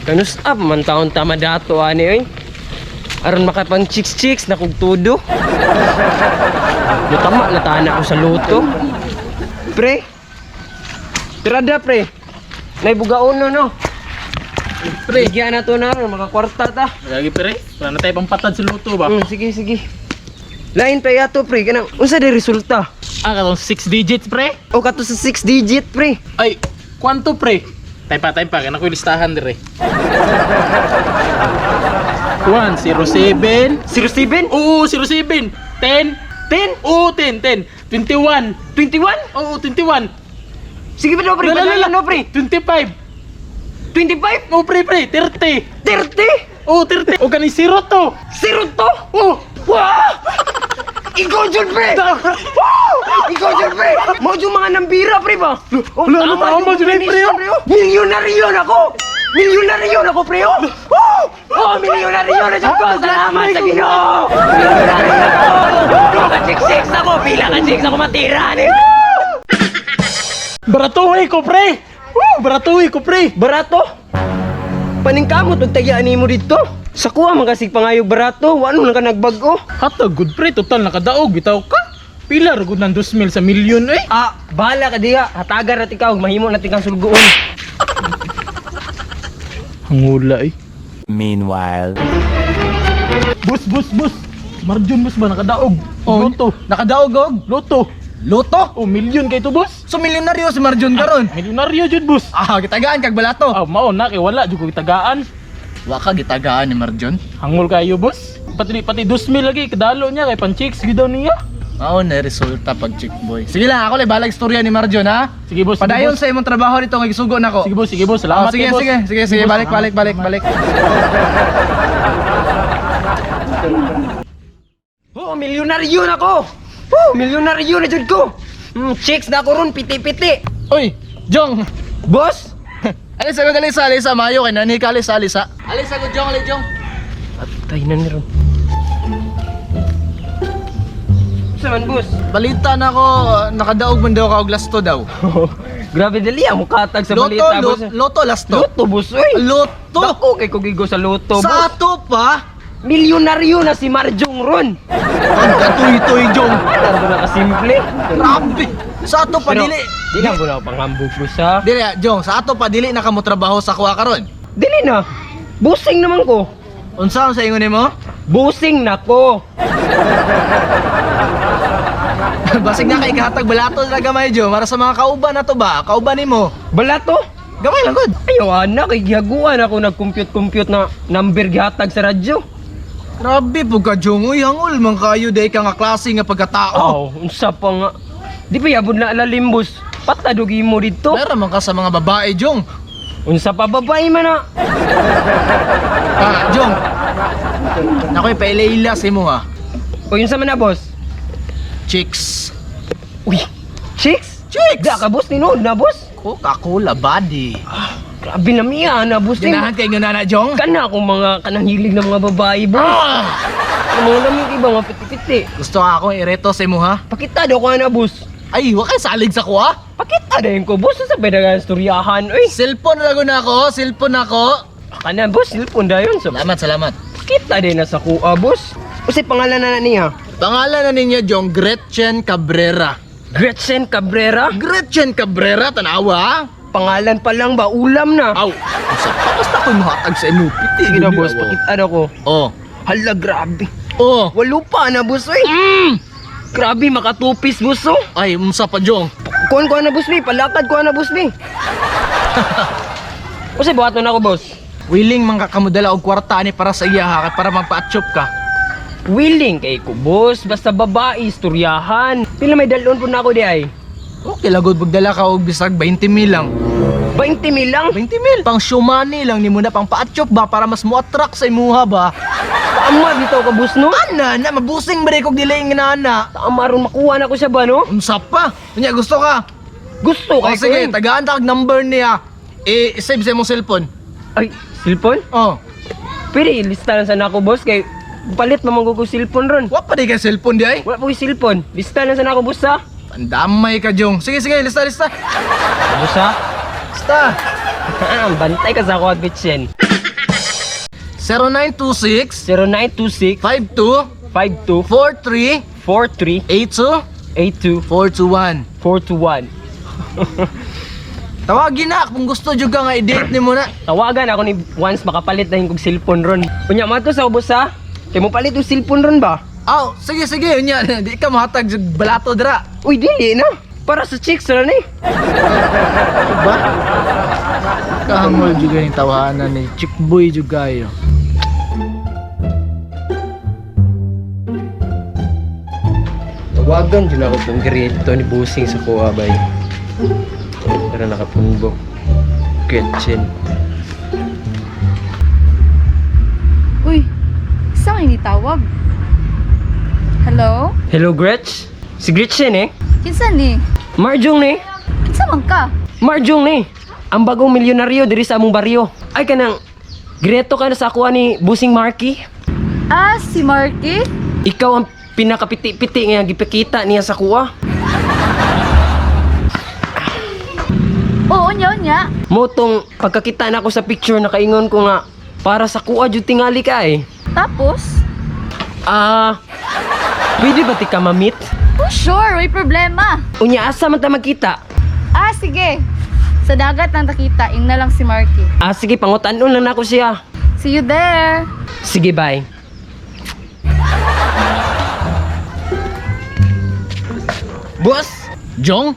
Kanus up man taon tama dato ani oy. Aron makapang chicks na kog tudo. Tama na tana ko sa luto. Pre. Tirada pre. Naibugaon no. Pre, giya na to na makakwarta ta. Lagi pre, wala na tayo pampatad sa luto ba? Sige sige. Lain pa yato pre kanang unsa di resulta? Katong 6 digits pre. O kato sa 6 digit pre. Ay, kwanto pre? Time pa, kaya ko listahan dire. 107. 07? Oo, 07. 10. 10? Oo, 10. 21. 21? Oo, 21. Sige pa pre, padala no pre. 25. 25? Oo, pre. 30. 30? Oo, 30. O kaning 0 to. 0 to? Oo. Wow! Ikaw dyan, pre! Wow! Ikaw dyan, pre! Mau dyan mga nambira, pre ba? Wala, tama dyan, pre. Milyonaryo na ako! Milyonaryo na ako, pre! Oh, milyonaryo na dyan ko! Salamat sa Ginoo! Milyonaryo na ako! Pila ka chicks ako! Pila ka chicks ako matira! Baratuhi ko, pre! Baratuhi ko, pre! Barato? Paningkamot og tagyaan mo dito? Sa kuha magasig pangayog barato, wano na ka nagbago? Hata good pre, total nakadaog bitaw ka. Pila ra gud nang 2,000 sa milyon eh. Bahala ka diha. Hatagan natin ka, mahimo natin kang sulgoon. Hangula eh. Meanwhile. Bus. Marjun bus ba nakadaog? Loto. Nakadaog og Loto. loto. Oh, milyon kay to boss. So milyonaryo si Marjon karon. Milyonaryo jud boss. Gitagaan kag balato. Mao na kay wala jud ko tagaan. Wa ka gitagaan ni Marjon. Hangul kayo boss. Pati 2,000 lagi kadalo niya kay pan-chicks gid daw niya. Mao na resulta pag chick boy. Sige lang, ako lang balag istorya ni Marjon ha. Sige boss. Padayon sa imong trabaho dito nga gisugo nako. Sige boss. Salamat Sige, kay boss. sige, balik. Oh, milyonaryo na ko! Milyonaryo na dyan ko! Chicks na ko ron, piti-piti! Oy, Jong. Boss! Alisa ko alisa mayo kay nani ka alisa. Alisa ko Jong. Patay na ni ron. Saan boss? Balita na ko nakadaog man daw ka og lasto daw. Grabe dali ang mukatag sa balita boss. Loto lasto. Loto boss, oy! Loto. Dako kay kugigo sa loto Sa boss. ato pa. Milyonaryo na si Marjong ron! Ang katuy-tuy Jong. Ano na kasimple? Grabe. Sa ato pa dili. Di lang ko na panghambog boss ha. Dili, Jong, sa ato pa dili na ka mo trabaho sa kuha karon. Dili na! Busing naman ko! Unsa sa ingon nimo? Busing na ko! Basig na kay kahatag balato na gamay Jo, para sa mga kauban na to ba? Kauban nimo. Balato? Gamay lang gud. Ayaw anak, kay gihaguan ako nag-compute na number gihatag sa radyo. Grabe pug ka Jong, uy hangol man kayo day ka nga klase nga pagkatao. Unsa pa nga. Di pa yabod na alalim boss. Patadugi mo dito. Meron man ka sa mga babae Jong. Unsa pa babae man na. Jong. Nakoy pailayla sa imo ha. O unsa man na boss? Chicks. Uy, chicks? Chicks. Da ka boss ninood na boss. Coca-Cola body. Grabe na miya na boss. Ganahan kay nga na Jong. Kana akong mga kanang hilig ng mga babae boss. Ang mga lamig iba mga piti-piti. Gusto nga akong ireto sa imo ha. Pakita daw ko na boss. Ay, wa kay salig sa kuha. Pakita daw ko boss sa pedagan storyahan. Uy, Cellphone na na ako, cellphone ako. kana boss, cellphone dayon sa. Salamat. Pakita din na sa kuha boss. Usi pangalan na niya. Pangalan na ninyo Jong Gretchen Cabrera. Gretchen Cabrera. Gretchen Cabrera, tanawa. Pangalan pa lang ba? Ulam na. Aw, sa basta ko mahatag sa imo. Piti Sige na boss, pakita na ko. Oh. Hala, grabe. Oh. Walo pa na boss, oy. Grabe, makatupis boss, oh. Ay, umsa pa Jong. Kuhan ko na boss, mi. Palakad ko na boss, mi. Kasi buhaton ako boss. Willing man ka kamudala og kwarta ni para sa iya ha, para magpa-atchop ka. Willing kay ko boss, basta babae, istoryahan. Pila may dalon po na ako di ay. Okay lagod bugdala ka og bisag 20,000 lang. 20,000 lang. 20,000 pang shumani lang nimo na pang pa-atchop ba para mas mo-attract sa imuha ba. Tama bitaw ka boss no. Ana na mabusing ba kog dili inana. Tama ron makuha na ko siya ba no? Unsa pa? Unya gusto ka? Gusto O kay sige, ko. tagaan ta og number niya. I-save sa imong cellphone. Ay, cellphone? Oh. Pwede ilista lang sana ako boss kay palit mamang ko cellphone ron. Wa pa di ka cellphone di ay? Wala po yung cellphone. Lista lang sana ako boss ha. Pandamay ka Jong. Sige, lista. Boss ha? Lista. Bantay ka sa ako, Bitchin. 0926 0926 52 52 43 43 82 82 421. 421. Tawagin na kung gusto jud ka nga i-date nimo na. Tawagan ako ni once makapalit na yung kong cellphone ron. Unya mo to sa ubos ha? Kaya mo palit yung cellphone ron ba? Aw, sige sige unya. Di ka mahatag jud balato dira. Uy, dili na. Para sa chicks ron eh. Ba? Kahangol jud ganing tawanan ni chick boy jud kayo. Tawagan dyan ako itong grito ni Busing sa kuha bay. Pero nakapunbok. Gretchen. Uy, saan ini tawag? Hello? Hello, Gretch? Si Gretchen eh? Kinsa ni? Marjong ni? Kinsa man ka? Marjong ni! Ang bagong milyonaryo diri sa among baryo. Ay kanang Greto ka na sa kuha ni Busing Marky. Ah, si Marky? Ikaw ang pinakapiti-piti nga gipakita niya sa kuha. Oo, nya. Motong pagkakita na ako sa picture nakaingon ko nga para sa kuha jud tingali ka eh. Tapos? Pwede ba ti ka ma-meet? Oh, sure, may problema. Unya asa man ta magkita? Ah, sige. Sa dagat lang takita, ing na lang si Marky. Sige, pangutan-on lang ako siya. See you there. Sige, bye. Boss, Jong?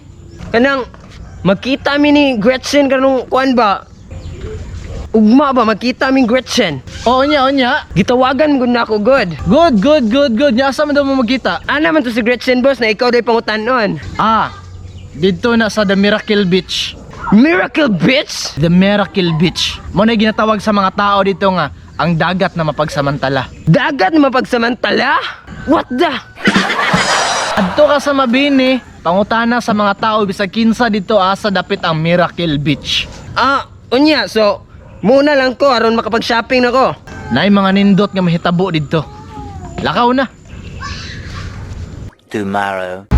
kanang magkita mi ni Gretchen kanong kuan ba? Ugma ba magkita mi Gretchen? Oo nya. Gitawagan gud na ako good. Good. Nya asa man daw mo magkita? Ana man to si Gretchen boss na ikaw day pangutan-on. Dito na sa The Miracle Beach. Miracle bitch. The Miracle Beach. Mo na ginatawag sa mga tao dito nga ang dagat na mapagsamantala. Dagat na mapagsamantala? What the? Adto ka sa Mabini, pangutana sa mga tao bisag kinsa dito asa dapit ang Miracle Beach. Unya, so muna lang ko aron makapag-shopping nako. Nay mga nindot nga mahitabo dito. Lakaw na. Tomorrow.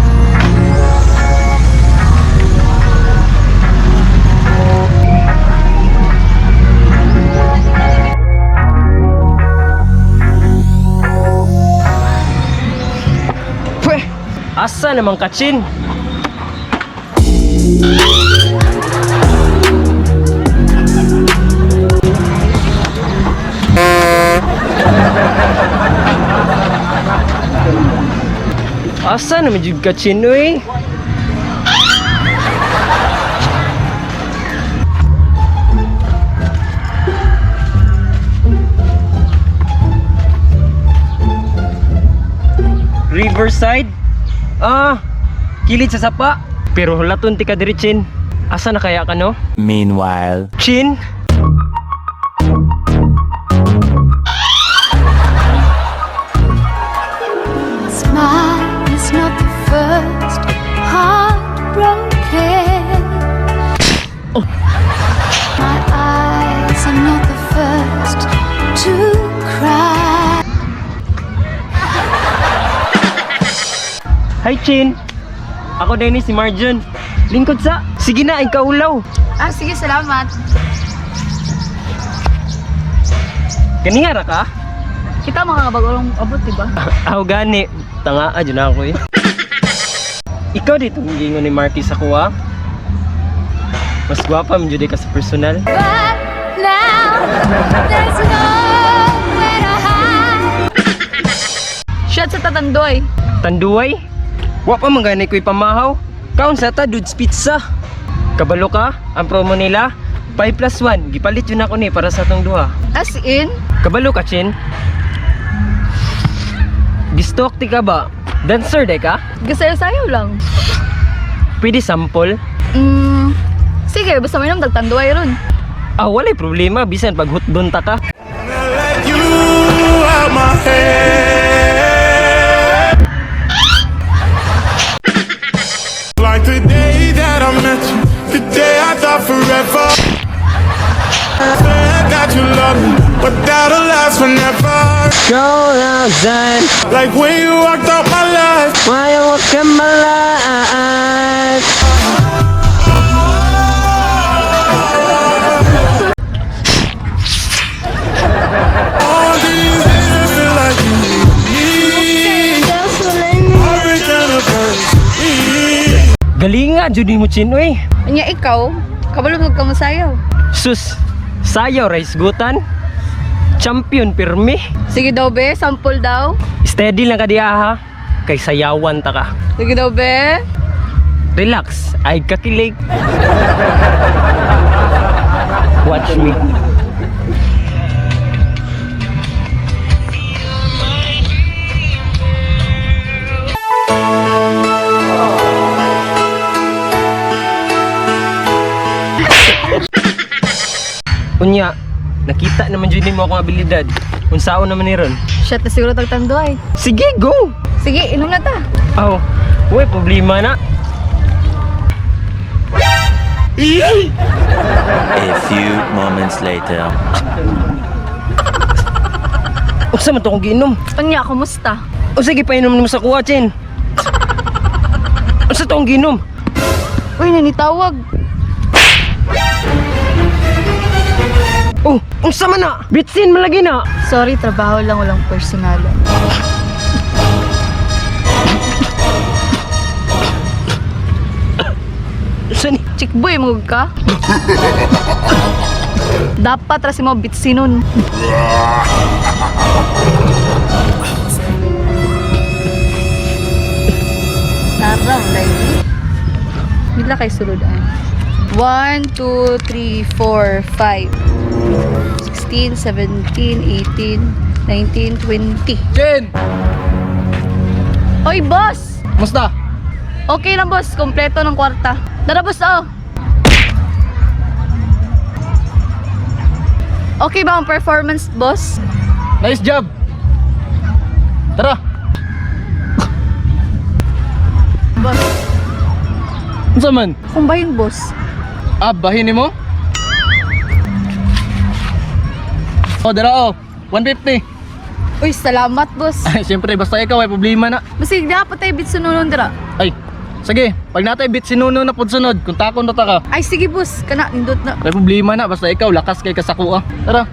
Pweh, asa namang kachin? Asa naman jud kachin oy? Riverside? Kilid sa sapa. Pero hulaton ti ka diri, Chin. Asa na kaya ka no? Meanwhile. Chin? Smile is not the first heartbroken. My eyes are not the first to cry. Hi, Chin. Ako din si Marjon. Lingkod sa. Sige na, ikaw ulaw. Ah, sige, salamat. Kaningara ka? Kita mga bagong abot, diba? Ako gani. Tanga, dyan na ako eh. Ikaw dito gingon ni Marky sa kuha. Mas gwapa mo dyan ka sa personal. But now there's nowhere to hide. Shot sa tatandoy. Tanduay? Wa pa man gani ko'y pamahaw. Kaon sa ta, Dudes Pizza. Kabalo ka, ang promo nila, 5+1. Gipalit yun ako ni para sa tong duha. As in? Kabalo ka, Chin? Gistok ti ka ba? Dancer de ka? Gasayaw lang. Pwede sample? Sige, basta may nang dagtanduay ron. Walay problema. Bisan pag hutdon ta ka. You out my head. Like the day that I met you, the day I thought forever. Said that you love me, but that'll last forever. Go outside, Like when you walked out my life. why you walk in my life? Galinga, Judy mo chinoy. Anya ikaw, kabalo mo ka masayaw. Sus, sayaw, rice gutan. Champion, pirmi. Sige daw be, sample daw. Steady lang ka diya ha. Kay sayawan ta ka. Sige daw be. Relax, ay kakilig. Watch me. Unya, nakita naman dyan mo akong abilidad. Unsaon naman ni ron. Shot na siguro tagtando ay. Sige, go! Sige, inom na ta. Oh, uy, problema na. A few moments later. Unsa man to kong giinom? Anya, kumusta? O sige, painom mo sa kuha, Chen. Unsa to kong giinom? Uy, nanitawag. Oh, unsa man na? Bitsin malagi na. Sorry, trabaho lang, walang personalan. Unsa ni? Chickboy, magug ka? Dapat rasi mo bitsinon. Narang lagi. Bila kay suludan. 1, 2, 3, 4, 5 16, 17, 18, 19, 20. Jen! Oy, boss! Musta? Okay lang, boss. Kompleto ng kwarta. Tara, boss, oh. Okay ba ang performance, boss? Nice job! Tara! Boss, Unsa man? kung ba yun, boss? Bahin mo? Oh, dara oh. 150. Uy, salamat, boss. Ay, siyempre, basta ikaw ay problema na. Basta dapat tayo bit sununon, dira. Ay, sige, pag natay bit sinuno na pud sunod, kung takon na ta ka. Ay, sige, boss. Kana, nindot na. May problema na, basta ikaw, lakas kay kasakuha. Tara.